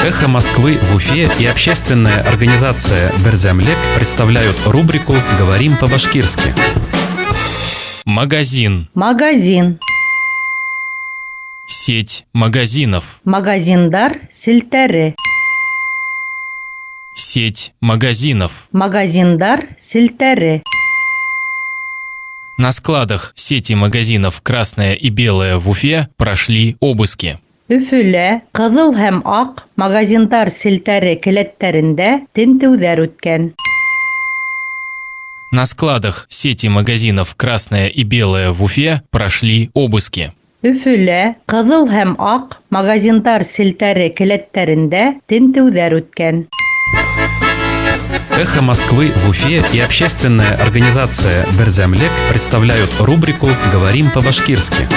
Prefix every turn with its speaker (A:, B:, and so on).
A: «Эхо Москвы» в Уфе и общественная организация «Берзямлек» представляют рубрику «Говорим по-башкирски».
B: Магазин.
C: Магазин.
B: Сеть магазинов.
C: Магазиндар селтәре.
B: Сеть магазинов.
C: Магазиндар селтәре.
B: На складах сети магазинов «Красная» и «Белая» в Уфе прошли обыски.
C: Өфөлә кызыл һәм ак магазиндар селтәре келәттәрендә тентүҙәр үткән.
B: На складах сети магазинов «Красная» и «Белая» в Уфе прошли обыски.
C: Өфөлә кызыл һәм ак магазиндар селтәре келәттәрендә тентүҙәр үткән.
A: «Эхо Москвы» в Уфе и общественная организация «Берзямлек» представляют рубрику «Говорим по-башкирски».